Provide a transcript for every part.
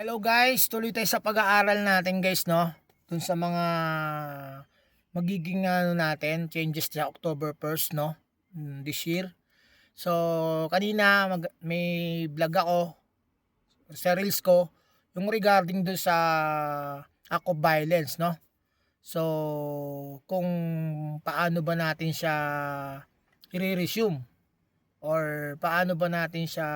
Hello guys, tuloy tayo sa pag-aaral natin guys, no? Dun sa mga magiging natin, changes sa October 1st, no? This year. So, kanina may vlog ako sa reels ko yung regarding dun sa act of violence, no? So, kung paano ba natin siya i-resume or paano ba natin siya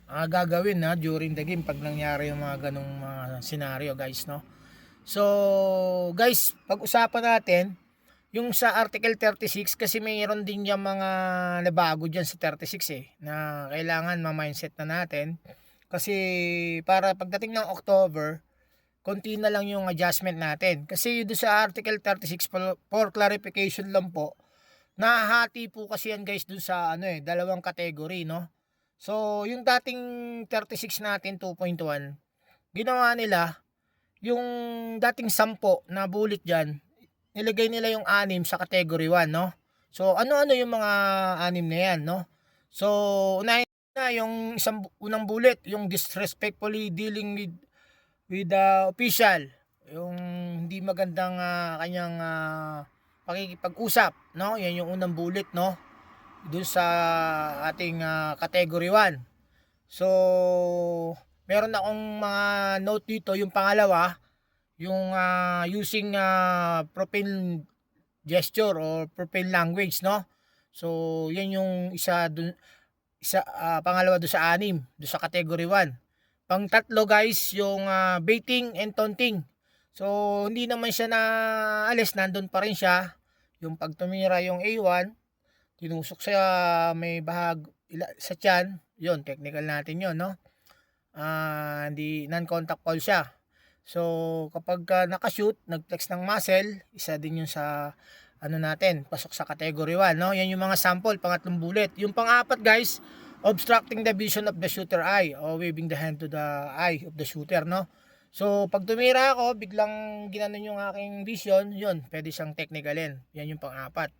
gagawin during the game pag nangyari yung mga ganong mga scenario guys, no? So guys, pag-usapan natin yung sa Article 36 kasi mayroon din yung mga nabago dyan sa 36 na kailangan ma-mindset na natin kasi para pagdating ng October konti na lang yung adjustment natin kasi doon sa Article 36 for clarification lang po, nahahati po kasi yan guys doon sa dalawang category, no? So, yung dating 36 natin 2.1, ginawa nila yung dating 10 na bullet diyan, nilagay nila yung 6 sa category 1, no? So, ano-ano yung mga 6 na yan, no? So, unahin na yung unang bullet, yung disrespectfully dealing with the official, yung hindi magandang kanyang pakikipag-usap, no? Yan yung unang bullet, no? Doon sa ating category 1. So, meron akong mga note dito. Yung pangalawa, yung using profane gesture or profane language, no? So, yan yung pangalawa do sa 6, do sa category 1. Pang-tatlo guys, yung baiting and taunting. So, hindi naman siya na alis, nandun pa rin siya. Yung pag tumira yung A1, tinusok sa may sa tiyan, yun, technical natin yun, no? Hindi non-contact foul siya. So, kapag nakashoot, nag-flex ng muscle, isa din yun sa natin, pasok sa category 1, no? Yan yung mga sample, pangatlong bullet. Yung pang-apat guys, obstructing the vision of the shooter eye o waving the hand to the eye of the shooter, no? So, pag tumira ako, biglang ginanon yung aking vision, yun, pwede siyang technicalin. Yan yung pang-apat.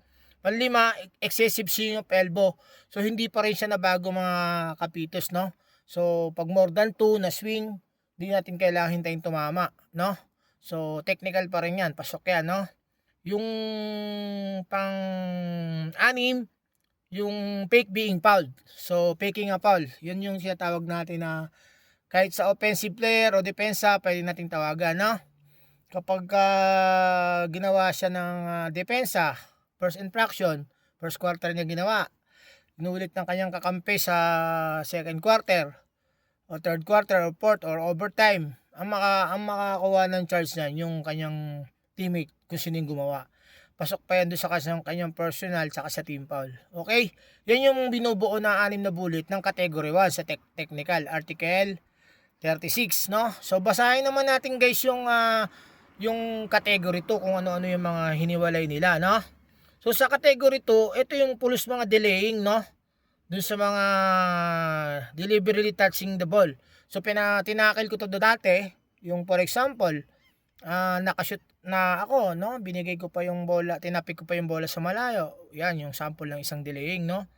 Panlima, excessive swing of elbow. So, hindi pa rin siya nabago mga kapitos, no? So, pag more than 2 na swing, hindi natin kailangan hintayin tumama, no? So, technical pa rin yan. Pasok yan, no? Yung pang-anim, yung fake being fouled. So, faking a foul. Yun yung sinatawag natin na kahit sa offensive player o depensa, pwede nating tawagan, no? Kapag ginawa siya ng depensa, first infraction, first quarter niya ginawa, inulit ng kanyang kakampi sa second quarter, o third quarter, or fourth, or overtime, ang makakuha ng charge niyan yung kanyang teammate kung sino yung gumawa. Pasok pa yan doon sa kanyang personal saka sa team foul. Okay? Yan yung binubuo na 6 na bullet ng category 1 sa technical article 36, no? So basahin naman natin guys yung category 2 kung ano-ano yung mga hiniwalay nila, no? So sa category 2, ito yung pulos mga delaying, no? Dun sa mga deliberately touching the ball. So tinakil ko to dati, yung for example, nakashoot na ako, no? Binigay ko pa yung bola, tinapik ko pa yung bola sa malayo. Yan yung sample ng isang delaying, no?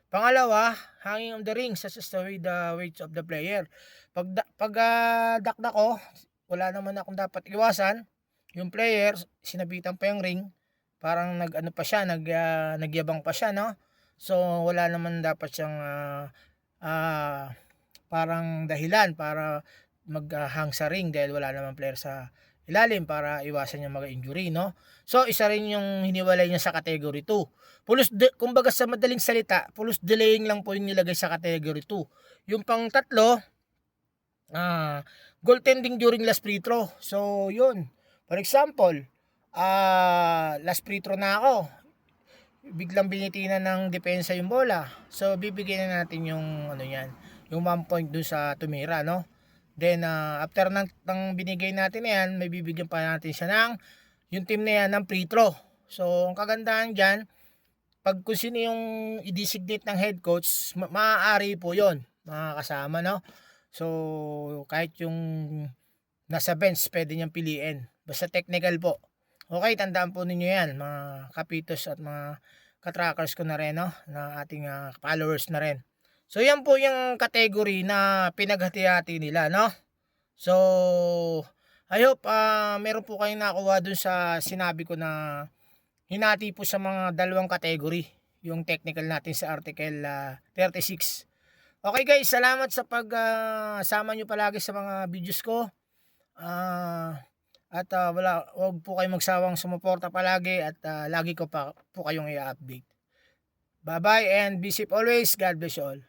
Pangalawa, hanging on the ring such as the weights of the player. Dakdak ko, wala naman akong dapat iwasan. Yung player, sinabitan pa yung ring, parang nag-ano pa siya, nagyabang pa siya, no? So, wala naman dapat siyang parang dahilan para maghang sa ring dahil wala naman player sa ilalim para iwasan yung mga injury, no? So, isa rin yung hiniwalay niya sa category 2. Kumbaga sa madaling salita, pulos delaying lang po yung nilagay sa category 2. Yung pang tatlo, goaltending during last free throw. So, yun. For example, last free throw na ako. Biglang binitinan ng depensa yung bola. So, bibigyan na natin yung yung 1 point dun sa tumira, no? Then, after ng binigay natin na yan, may bibigyan pa natin siya ng yung team na yan ng free throw. So, ang kagandahan dyan, pag kung sino yung i-designate ng head coach, maaari po yon mga kasama, no? So, kahit yung nasa bench, pwede niyang piliin. Basta technical po. Okay, tandaan po ninyo yan, mga kapitos at mga katrackers ko na rin, no? Na ating followers na rin. So yan po yung category na pinaghati-hati nila, no? So I hope meron po kayong nakuha dun sa sinabi ko na hinati po sa mga dalawang category yung technical natin sa Article 36. Okay guys, salamat sa sama nyo palagi sa mga videos ko. Wag po kayong magsawang sumuporta palagi at lagi ko pa po kayong i-update. Bye bye and be safe always. God bless you all.